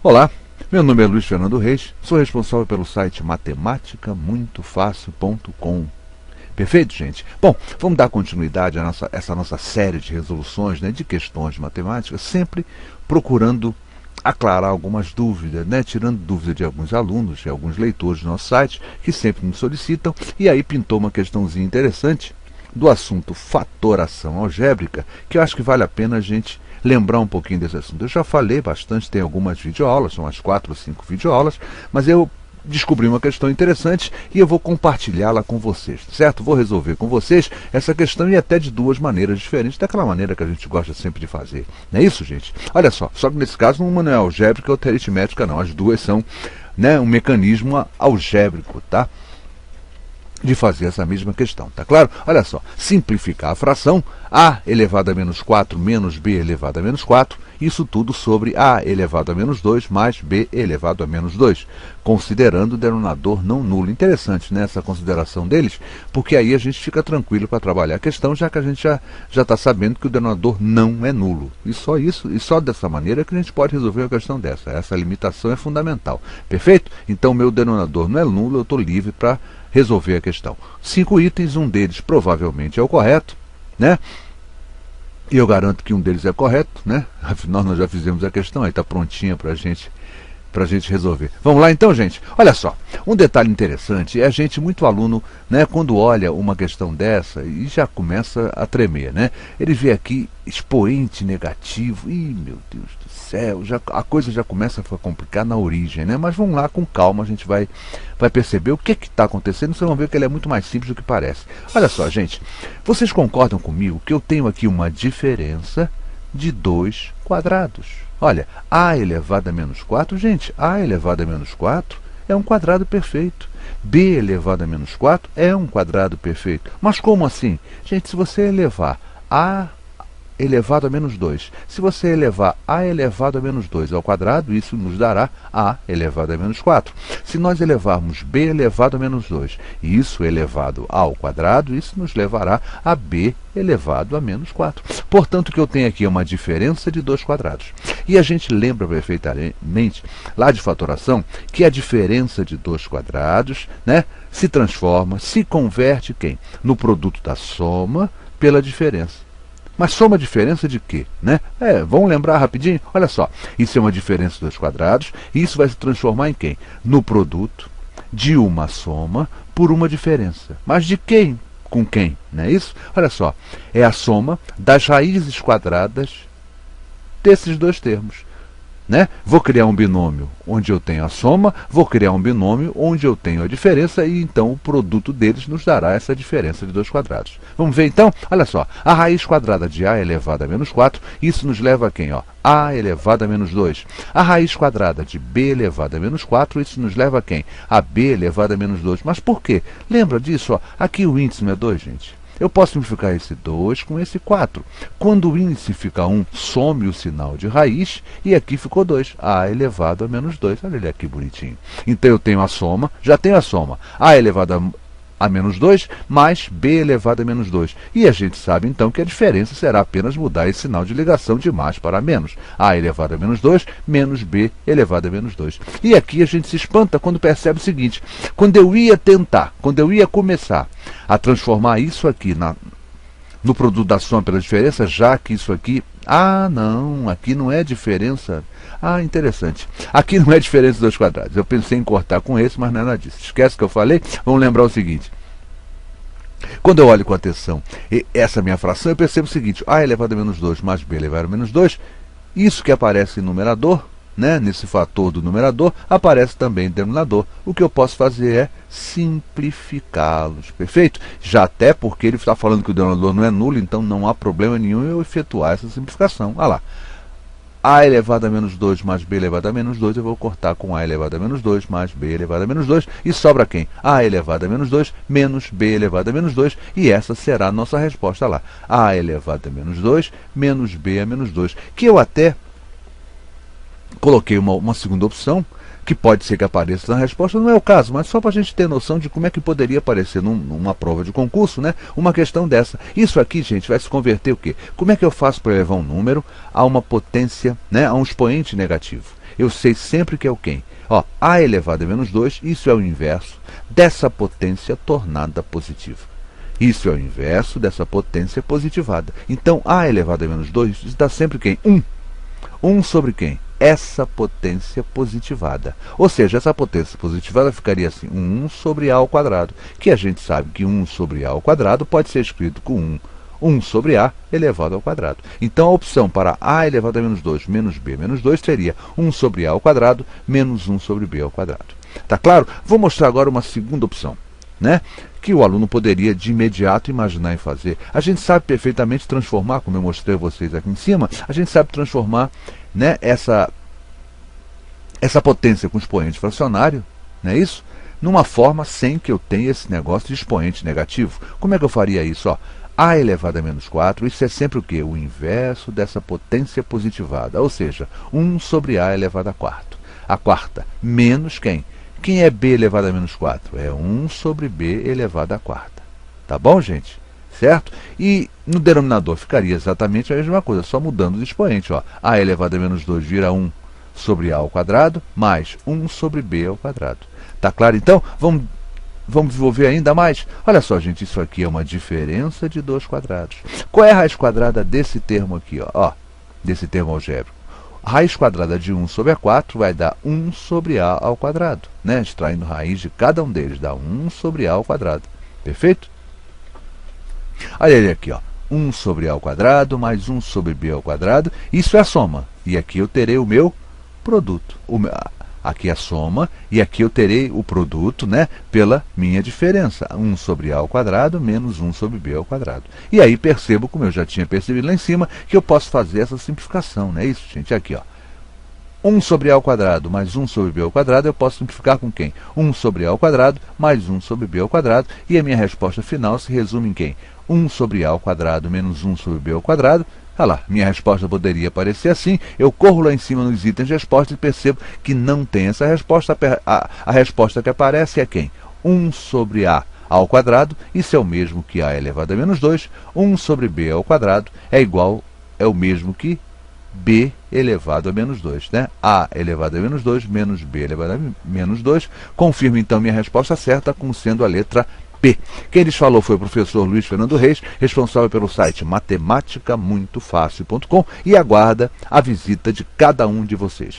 Olá, meu nome é Luiz Fernando Reis, sou responsável pelo site matematicamuitofácil.com. Perfeito, gente? Bom, vamos dar continuidade a essa nossa série de resoluções, de questões matemáticas, sempre procurando aclarar algumas dúvidas, tirando dúvidas de alguns alunos, de alguns leitores do nosso site, que sempre nos solicitam, e aí pintou uma questãozinha interessante do assunto fatoração algébrica, que eu acho que vale a pena a gente lembrar um pouquinho desse assunto. Eu já falei bastante, tem algumas videoaulas, são umas 4 ou 5 videoaulas, mas eu descobri uma questão interessante e eu vou compartilhá-la com vocês, certo? Vou resolver com vocês essa questão e até de duas maneiras diferentes, daquela maneira que a gente gosta sempre de fazer. Não é isso, gente? Olha só que nesse caso uma não é algébrica e outra é aritmética, não. As duas são um mecanismo algébrico, tá? De fazer essa mesma questão, tá claro? Olha só, simplificar a fração a elevado a menos 4 menos b elevado a menos 4, isso tudo sobre a elevado a menos 2 mais b elevado a menos 2, considerando o denominador não nulo. Interessante, essa consideração deles, porque aí a gente fica tranquilo para trabalhar a questão, já que a gente já está sabendo que o denominador não é nulo. E só isso, e só dessa maneira que a gente pode resolver uma questão dessa. Essa limitação é fundamental. Perfeito? Então, meu denominador não é nulo, eu estou livre para resolver a questão. 5 itens, um deles provavelmente é o correto, E eu garanto que um deles é correto, Afinal, nós já fizemos a questão, aí está prontinha para a gente resolver. Vamos lá então, gente? Olha só, um detalhe interessante é muito aluno, quando olha uma questão dessa e já começa a tremer, Ele vê aqui expoente negativo, ih, meu Deus do céu, a coisa já começa a ficar complicada na origem, Mas vamos lá, com calma, a gente vai perceber o que está acontecendo, vocês vão ver que ele é muito mais simples do que parece. Olha só, gente, vocês concordam comigo que eu tenho aqui uma diferença de 2 quadrados? Olha, a elevado a menos 4, gente, a elevado a menos 4 é um quadrado perfeito. B elevado a menos 4 é um quadrado perfeito. Mas como assim? Gente, se você elevar a elevado a menos 2, se você elevar a elevado a menos 2 ao quadrado, isso nos dará a elevado a menos 4. Se nós elevarmos b elevado a menos 2 e isso elevado ao quadrado, isso nos levará a b elevado a menos 4. Portanto, o que eu tenho aqui é uma diferença de 2 quadrados. E a gente lembra perfeitamente, lá de fatoração, que a diferença de 2 quadrados se transforma, se converte no produto da soma pela diferença. Mas soma diferença de quê? Vamos lembrar rapidinho? Olha só, isso é uma diferença de 2 quadrados, e isso vai se transformar em quem? No produto de uma soma por uma diferença. Mas de quem? Com quem? Não é isso? Olha só, é a soma das raízes quadradas desses dois termos. Vou criar um binômio onde eu tenho a soma, vou criar um binômio onde eu tenho a diferença, e então o produto deles nos dará essa diferença de 2 quadrados. Vamos ver então? Olha só, a raiz quadrada de a elevado a menos 4, isso nos leva a quem? A elevado a menos 2. A raiz quadrada de b elevado a menos 4, isso nos leva a quem? A b elevado a menos 2. Mas por quê? Lembra disso? Aqui o índice não é 2, gente. Eu posso simplificar esse 2 com esse 4. Quando o índice fica 1, some o sinal de raiz, e aqui ficou 2. A elevado a menos 2. Olha ele aqui bonitinho. Então eu tenho a soma, já tenho a soma. A elevado a menos 2 mais b elevado a menos 2. E a gente sabe então que a diferença será apenas mudar esse sinal de ligação de mais para menos. A elevado a menos 2 menos b elevado a menos 2. E aqui a gente se espanta quando percebe o seguinte: quando eu ia começar a transformar isso aqui no produto da soma pela diferença, já que isso aqui, não, aqui não é diferença. Interessante. Aqui não é diferença de 2 quadrados. Eu pensei em cortar com esse, mas nada disso. Esquece que eu falei? Vamos lembrar o seguinte. Quando eu olho com atenção essa minha fração, eu percebo o seguinte: a elevado a menos 2 mais b elevado a menos 2, isso que aparece no numerador, nesse fator do numerador, aparece também no denominador. O que eu posso fazer é simplificá-los, perfeito? Já até porque ele está falando que o denominador não é nulo, então não há problema nenhum eu efetuar essa simplificação. Olha lá. A elevado a menos 2 mais b elevado a menos 2, eu vou cortar com a elevado a menos 2 mais b elevado a menos 2, e sobra quem? A elevado a menos 2 menos b elevado a menos 2, e essa será a nossa resposta lá. A elevado a menos 2 menos b a menos 2, que eu até coloquei uma segunda opção, que pode ser que apareça na resposta, não é o caso, mas só para a gente ter noção de como é que poderia aparecer numa prova de concurso, né, uma questão dessa. Isso aqui, gente, vai se converter o quê? Como é que eu faço para elevar um número a uma potência, né, a um expoente negativo? Eu sei sempre que é o quem? Ó, a elevado a menos 2, isso é o inverso dessa potência tornada positiva. Isso é o inverso dessa potência positivada. Então, a elevado a menos 2 dá sempre quem? 1. 1 sobre quem? Essa potência positivada. Ou seja, essa potência positivada ficaria assim, 1 sobre a ao quadrado, que a gente sabe que 1 sobre a ao quadrado pode ser escrito com 1 sobre a elevado ao quadrado. Então a opção para a elevado a menos 2 menos b menos 2 seria 1 sobre a ao quadrado menos 1 sobre b ao quadrado. Tá claro? Vou mostrar agora uma segunda opção, né, que o aluno poderia de imediato imaginar e fazer. A gente sabe perfeitamente transformar, como eu mostrei a vocês aqui em cima, a gente sabe transformar, né, essa potência com expoente fracionário, não é isso? Numa forma sem que eu tenha esse negócio de expoente negativo. Como é que eu faria isso? Ó, a elevado a menos 4, isso é sempre o quê? O inverso dessa potência positivada, ou seja, 1 sobre a elevado a quarto. A quarta menos quem? Quem é b elevado a menos 4? É 1 sobre b elevado a quarta. Tá bom, gente? Certo? E no denominador ficaria exatamente a mesma coisa, só mudando o expoente. Ó. A elevado a menos 2 vira 1 sobre a ao quadrado, mais 1 sobre b ao quadrado. Tá claro? Então, vamos desenvolver ainda mais? Olha só, gente, isso aqui é uma diferença de 2 quadrados. Qual é a raiz quadrada desse termo aqui? Ó, desse termo algébrico? A raiz quadrada de 1 sobre a 4 vai dar 1 sobre a ao quadrado, né? Extraindo raiz de cada um deles, dá 1 sobre a ao quadrado. Perfeito? Olha ele aqui, ó. 1 sobre a ao quadrado mais 1 sobre b ao quadrado. Isso é a soma. E aqui eu terei o meu produto. Aqui é a soma e aqui eu terei o produto, né, pela minha diferença. 1 sobre a ao quadrado menos 1 sobre b ao quadrado. E aí percebo, como eu já tinha percebido lá em cima, que eu posso fazer essa simplificação, não é isso, gente? Aqui, ó. 1 sobre a ao quadrado mais 1 sobre b ao quadrado, eu posso simplificar com quem? 1 sobre a ao quadrado mais 1 sobre b ao quadrado. E a minha resposta final se resume em quem? 1 sobre a ao quadrado menos 1 sobre b ao quadrado. Olha lá, minha resposta poderia aparecer assim. Eu corro lá em cima nos itens de resposta e percebo que não tem essa resposta. A resposta que aparece é quem? 1 sobre a ao quadrado. Isso é o mesmo que a elevado a menos 2. 1 sobre b ao quadrado é o mesmo que b elevado a menos 2, né? A elevado a menos 2 menos b elevado a menos 2. Confirmo então minha resposta certa como sendo a letra P. Quem lhes falou foi o professor Luiz Fernando Reis, responsável pelo site matematicamuitofácil.com, e aguarda a visita de cada um de vocês.